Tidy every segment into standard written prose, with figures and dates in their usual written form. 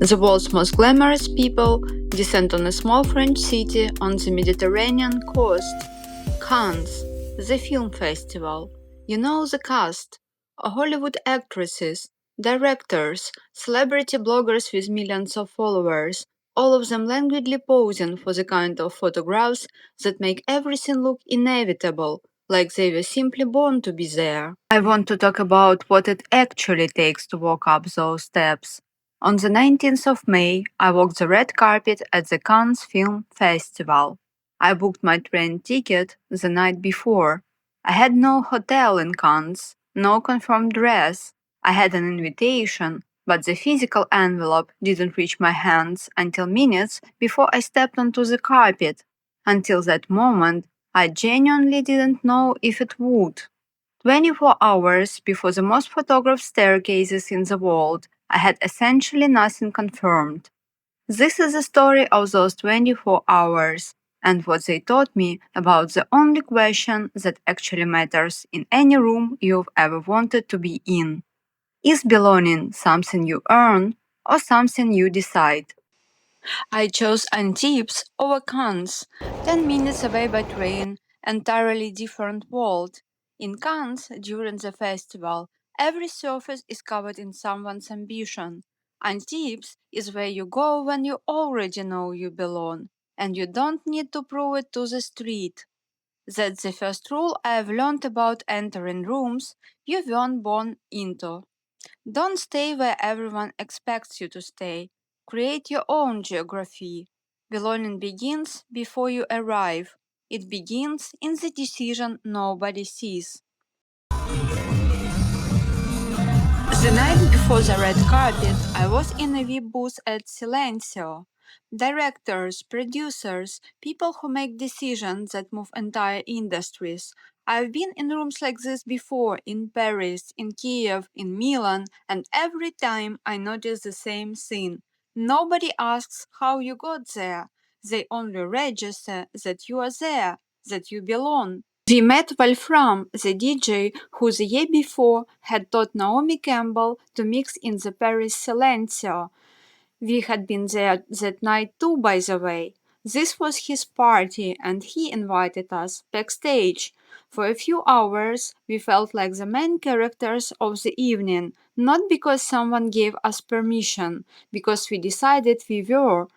The world's most glamorous people descend on a small French city on the Mediterranean coast. Cannes, the film festival. You know the cast: Hollywood actresses, directors, celebrity bloggers with millions of followers, all of them languidly posing for the kind of photographs that make everything look inevitable, like they were simply born to be there. I want to talk about what it actually takes to walk up those steps. On the 19th of May, I walked the red carpet at the Cannes Film Festival. I booked my train ticket the night before. I had no hotel in Cannes, no confirmed dress. I had an invitation, but the physical envelope didn't reach my hands until minutes before I stepped onto the carpet. Until that moment, I genuinely didn't know if it would. 24 hours before the most photographed staircases in the world, I had essentially nothing confirmed. This is the story of those 24 hours and what they taught me about the only question that actually matters in any room you've ever wanted to be in. Is belonging something you earn or something you decide? I chose Antibes over Cannes, 10 minutes away by train, entirely different world. In Cannes, during the festival, every surface is covered in someone's ambition. Antibes is where you go when you already know you belong, and you don't need to prove it to the street. That's the first rule I've learned about entering rooms you weren't born into. Don't stay where everyone expects you to stay. Create your own geography. Belonging begins before you arrive. It begins in the decision nobody sees. The night before the red carpet, I was in a VIP booth at Silencio. Directors, producers, people who make decisions that move entire industries. I've been in rooms like this before, in Paris, in Kiev, in Milan, and every time I notice the same thing. Nobody asks how you got there. They only register that you are there, that you belong. We met Wolfram, the DJ who the year before had taught Naomi Campbell to mix in the Paris Silencio. We had been there that night too, by the way. This was his party and he invited us backstage. For a few hours, we felt like the main characters of the evening, not because someone gave us permission, because we decided we were.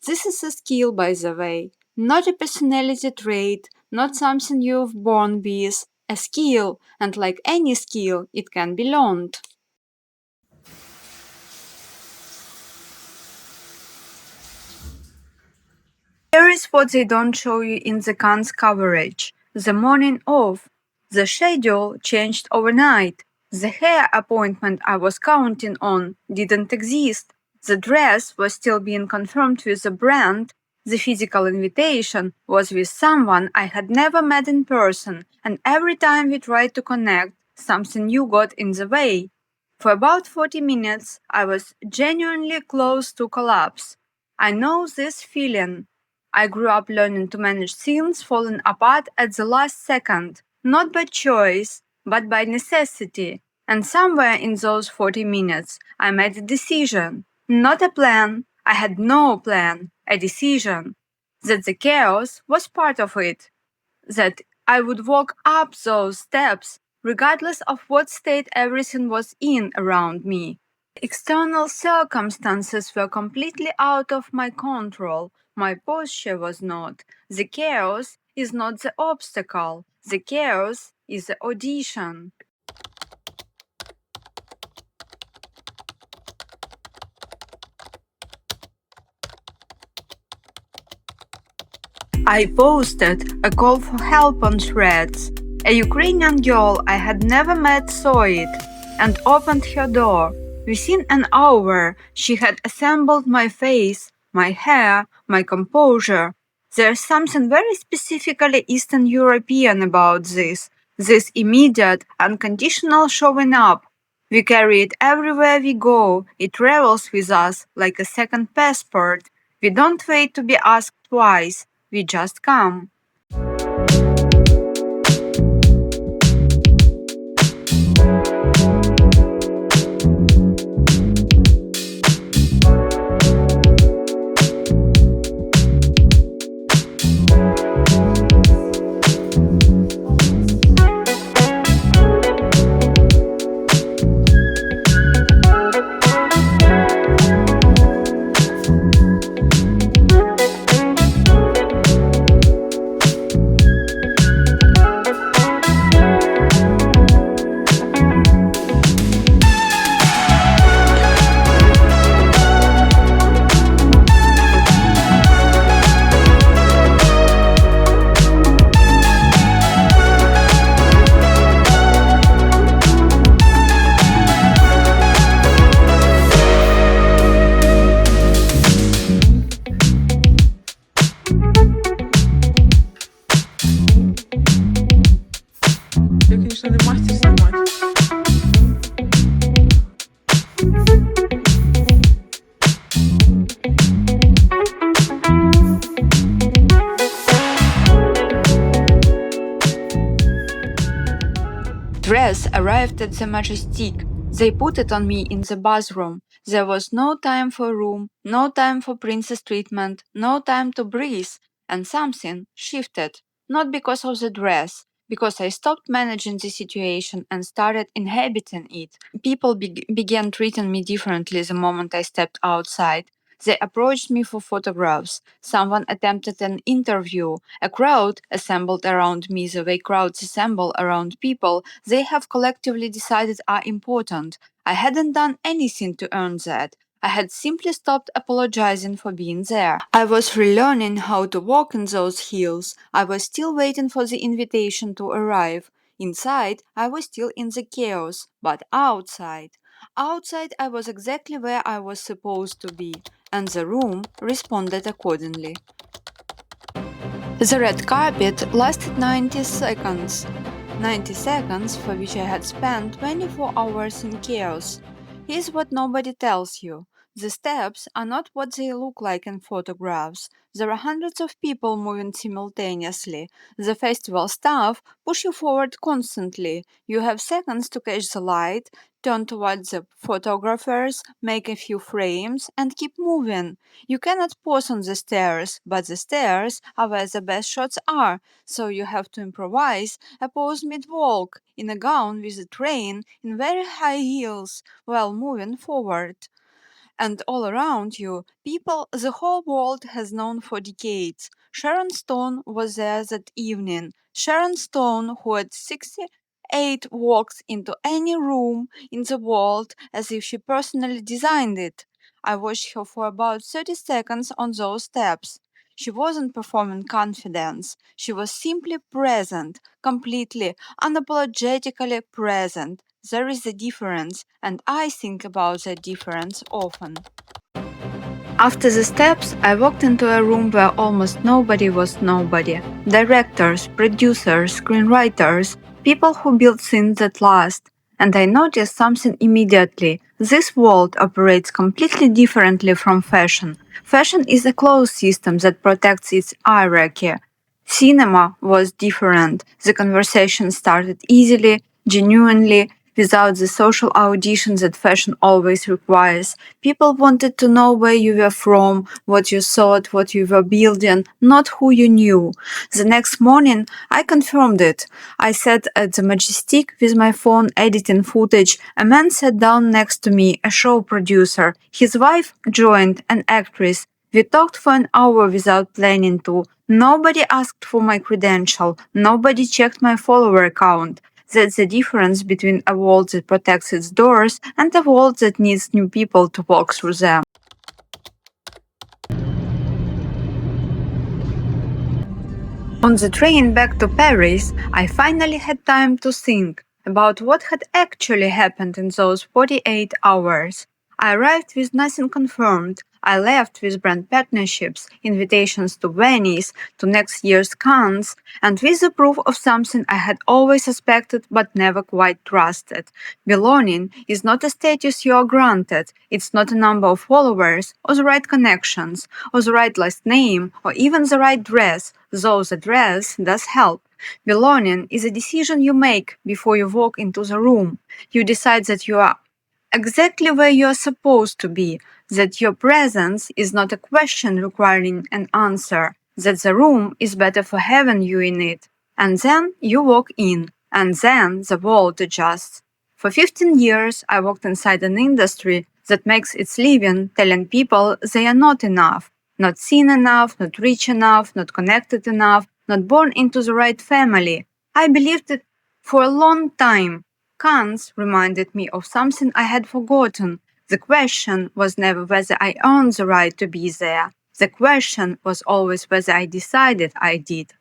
This is a skill, by the way, not a personality trait, not something you've born with, a skill, and like any skill, it can be learned. Here is what they don't show you in the Cannes coverage. The morning of. The schedule changed overnight. The hair appointment I was counting on didn't exist. The dress was still being confirmed with the brand. The physical invitation was with someone I had never met in person, and every time we tried to connect, something new got in the way. For about 40 minutes, I was genuinely close to collapse. I know this feeling. I grew up learning to manage things falling apart at the last second, not by choice, but by necessity. And somewhere in those 40 minutes, I made a decision. Not a plan. I had no plan. A decision. That the chaos was part of it. That I would walk up those steps, regardless of what state everything was in around me. External circumstances were completely out of my control. My posture was not. The chaos is not the obstacle. The chaos is the audition. I posted a call for help on Threads. A Ukrainian girl I had never met saw it and opened her door. Within an hour, she had assembled my face, my hair, my composure. There's something very specifically Eastern European about this immediate, unconditional showing up. We carry it everywhere we go. It travels with us like a second passport. We don't wait to be asked twice. We just come. конечно, не мастер снимать. Dress arrived at the Majestic. They put it on me in the bathroom. There was no time for room, no time for princess treatment, no time to breathe. And something shifted. Not because of the dress, because I stopped managing the situation and started inhabiting it. People began treating me differently the moment I stepped outside. They approached me for photographs. Someone attempted an interview. A crowd assembled around me the way crowds assemble around people they have collectively decided are important. I hadn't done anything to earn that. I had simply stopped apologizing for being there. I was relearning how to walk in those heels. I was still waiting for the invitation to arrive. Inside, I was still in the chaos, but outside. Outside, I was exactly where I was supposed to be, and the room responded accordingly. The red carpet lasted 90 seconds. 90 seconds for which I had spent 24 hours in chaos. Here's what nobody tells you. The steps are not what they look like in photographs. There are hundreds of people moving simultaneously. The festival staff push you forward constantly. You have seconds to catch the light, turn towards the photographers, make a few frames, and keep moving. You cannot pause on the stairs, but the stairs are where the best shots are, so you have to improvise a pose mid-walk, in a gown with a train, in very high heels, while moving forward. And all around you, people the whole world has known for decades. Sharon Stone was there that evening. Sharon Stone, who had 68 walks into any room in the world as if she personally designed it. I watched her for about 30 seconds on those steps. She wasn't performing confidence. She was simply present, completely, unapologetically present. There is a difference, and I think about that difference often. After the steps, I walked into a room where almost nobody was nobody. Directors, producers, screenwriters, people who build scenes that last. And I noticed something immediately. This world operates completely differently from fashion. Fashion is a closed system that protects its hierarchy. Cinema was different. The conversation started easily, genuinely, without the social audition that fashion always requires. People wanted to know where you were from, what you thought, what you were building, not who you knew. The next morning, I confirmed it. I sat at the Majestic with my phone editing footage. A man sat down next to me, a show producer. His wife joined, an actress. We talked for an hour without planning to. Nobody asked for my credential. Nobody checked my follower count. That's the difference between a world that protects its doors and a world that needs new people to walk through them. On the train back to Paris, I finally had time to think about what had actually happened in those 48 hours. I arrived with nothing confirmed. I left with brand partnerships, invitations to Venice, to next year's Cannes, and with the proof of something I had always suspected but never quite trusted. Belonging is not a status you are granted. It's not a number of followers, or the right connections, or the right last name, or even the right dress, though the dress does help. Belonging is a decision you make before you walk into the room. You decide that you are exactly where you are supposed to be, that your presence is not a question requiring an answer, that the room is better for having you in it. And then you walk in, and then the world adjusts. For 15 years, I worked inside an industry that makes its living telling people they are not enough, not seen enough, not rich enough, not connected enough, not born into the right family. I believed it for a long time. Cannes reminded me of something I had forgotten. The question was never whether I earned the right to be there. The question was always whether I decided I did.